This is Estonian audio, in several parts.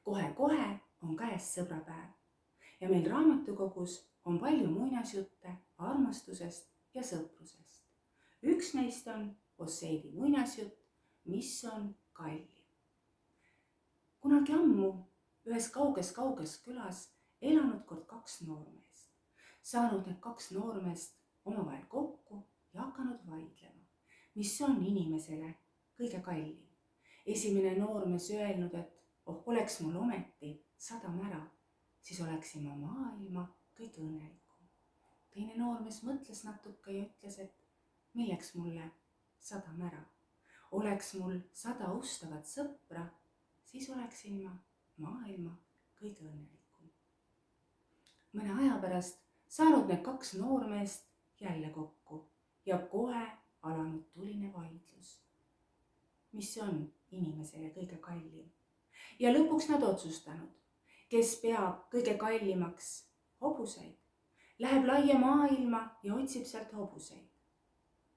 Kohe-kohe on käes sõbrapäev ja meil raamatukogus on palju muinasjutte armastusest ja sõprusest. Üks neist on Osseedi muinasjutt, mis on kallim. Kunagi ammu ühes kauges külas elanud kord kaks noormeest. Saanud need kaks noormeest omavahel kokku ja hakanud vaidlema, mis on inimesele kõige kallim. Esimene noormees öelnud, et oleks mul ometi 100 mära, siis oleksin ma maailma kõige õnnelikum. Teine noormees mõtles natuke ja ütles, et milleks mulle 100 mära. Oleks mul 100 ustavat sõpra, siis oleksin ma maailma kõige õnnelikum. Mõne aja pärast saanud need kaks noormeest jälle kokku ja kohe alanud tuline vaidlus, mis on inimesele kõige kallim. Ja lõpuks nad otsustanud, kes peab kõige kallimaks hobuseid, läheb laia maailma ja otsib sealt hobuseid.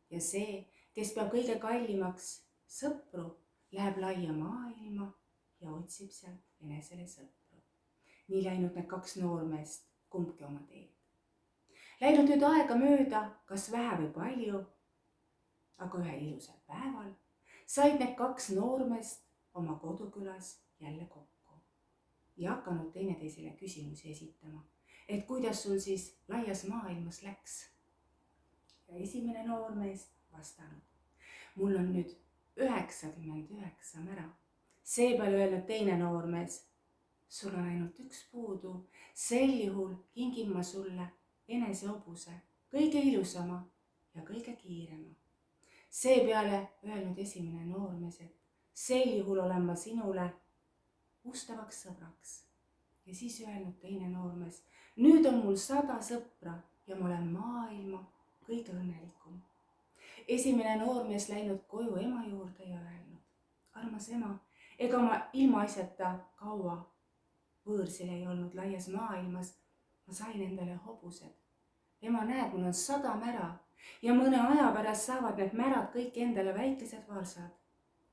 Ja see, kes peab kõige kallimaks sõpru, läheb laia maailma ja otsib sealt enesele sõpru. Nii läinud need kaks noormeest kumbki oma teed. Läinud nüüd aega mööda, kas vähe või palju, aga ühel ilusal päeval said need kaks noormeest oma kodukülas jälle kokku ja hakanud teineteisele küsimusi esitama, et kuidas sul siis laias maailmas läks. Ja esimene noormees vastanud, mul on nüüd 99 mära. Seepeale öelnud teine noormees, sul on ainult üks puudu, sel juhul kingin ma sulle enese hobuse, kõige ilusama ja kõige kiirema. Seepeale öelnud esimene noormees, et sel juhul olen ma sinule ustavaks sõbraks. Ja siis öelnud teine noormees, nüüd on mul 100 sõpra ja ma olen maailma kõige õnnelikum. Esimene noormees läinud koju ema juurde ja öelnud, armas ema, ega ma ilmaasjata kaua võõrsil ei olnud laias maailmas, ma sain endale hobused. Ema näeb, mul on 100 mära ja mõne aja pärast saavad need märad kõik endale väikesed varsad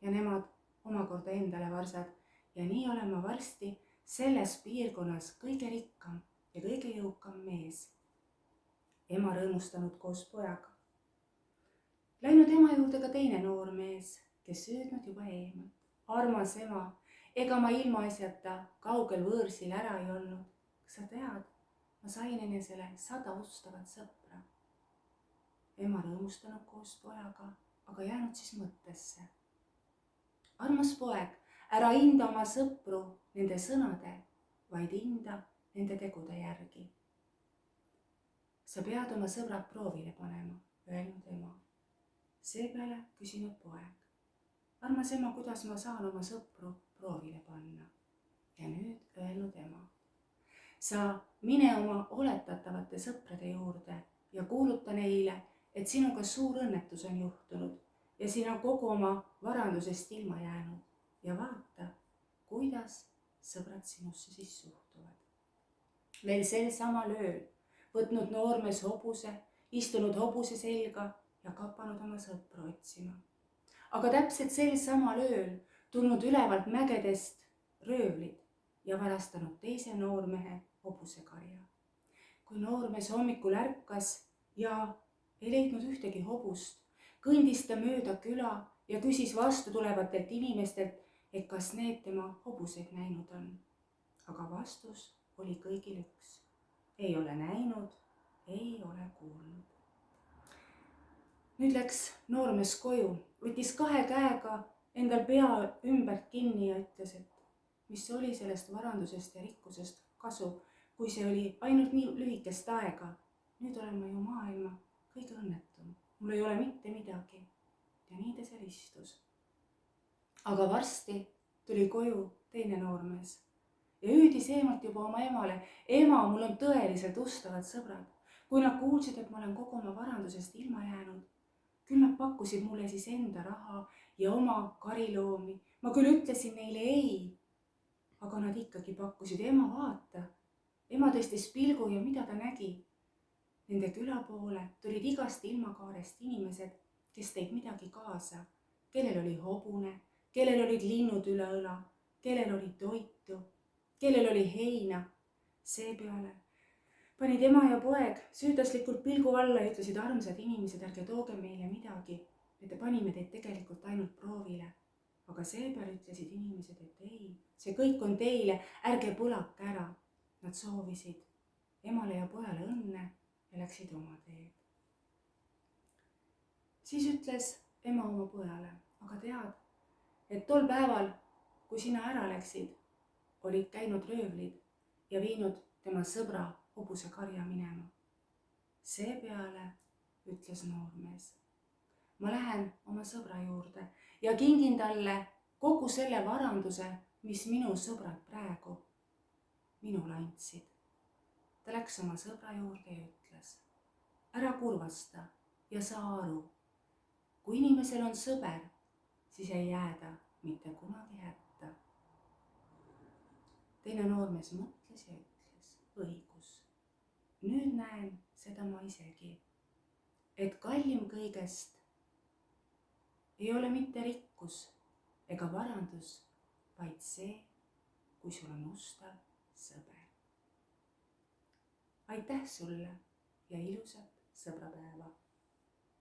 ja nemad omakorda endale varsad. Ja nii olen ma varsti selles piirkonnas kõige rikkam ja kõige jõukam mees. Ema rõõmustanud koos pojaga. Läinud ema juurde ka teine noormees, kes hüüdnud juba eemalt. Armas ema, ega ma ilmaasjata kaugel võõrsil ära ei olnud. Kas sa tead, ma sain enesele 100 ustavat sõpra. Ema rõõmustanud koos pojaga, aga jäänud siis mõttesse. Armas poeg, ära hinda oma sõpru nende sõnade, vaid hinda nende tegude järgi. Sa pead oma sõbrad proovile panema, öelnud ema. Seepeale küsinud poeg. Armas ema, kuidas ma saan oma sõpru proovile panna? Ja nüüd öelnud ema. Sa mine oma oletatavate sõprade juurde ja kuuluta neile, et sinuga suur õnnetus on juhtunud ja sina kogu oma varandusest ilma jäänud. Ja vaata, kuidas sõbrad sinusse siis suhtuvad. Veel sel samal ööl võtnud noormees hobuse, istunud hobuse selga ja kapanud oma sõpru otsima. Aga täpselt sel samal ööl tulnud ülevalt mägedest röövlid ja varastanud teise noormehe hobusekarja. Kui noormees hommikul ärkas ja ei leidnud ühtegi hobust, kõndis ta mööda küla ja küsis vastu tulevatelt inimestelt, et kas need tema hobuseid näinud on. Aga vastus oli kõigil üks. Ei ole näinud, ei ole kuulnud. Nüüd läks noormees koju, võttis 2 käega endal pea ümbert kinni ja ütles, et mis oli sellest varandusest ja rikkusest kasu, kui see oli ainult nii lühikest aega. Nüüd olen ma ju maailma kõige õnnetum. Mul ei ole mitte midagi. Ja nii ta seal istus. Aga varsti tuli koju teine noormees ja hüüdis eemalt juba oma emale. Ema, mul on tõeliselt ustavad sõbrad. Kui nad kuulsid, et ma olen kogu oma varandusest ilma jäänud, küll nad pakkusid mulle siis enda raha ja oma kariloomi. Ma küll ütlesin neile ei, aga nad ikkagi pakkusid. Ema, vaata. Ema tõstis pilgu ja mida ta nägi? Nende küla poole tulid igast ilmakaarest inimesed, kes tõid midagi kaasa, kellel oli hobune, kellel olid linnud üle õla, kellel oli toitu kellel oli heina. Seepeale panid ema ja poeg süüdlaslikult pilgu alla ja ütlesid, armsad inimesed, ärge tooge meile midagi, et panime teid tegelikult ainult proovile. Aga seepeale ütlesid inimesed, et ei, see kõik on teile, ärge põlake ära. Nad soovisid emale ja pojale õnne ja läksid oma teed. Siis ütles ema oma pojale, aga tead, et tol päeval, kui sina ära läksid, olid käinud röövlid ja viinud tema sõbra hobusekarja minema. Seepeale ütles noormees, ma lähen oma sõbra juurde ja kingin talle kogu selle varanduse, mis minu sõbrad praegu minule andsid. Ta läks oma sõbra juurde ja ütles, ära kurvasta ja saa aru, kui inimesel on sõber, siis ei jää ta mitte kunagi hätta. Teine noormees mõtles ja ütles, õigus. Nüüd näen seda ma isegi, et kallim kõigest ei ole mitte rikkus ega varandus, vaid see, kui sul on ustav sõber. Aitäh sulle ja ilusat sõbrapäeva!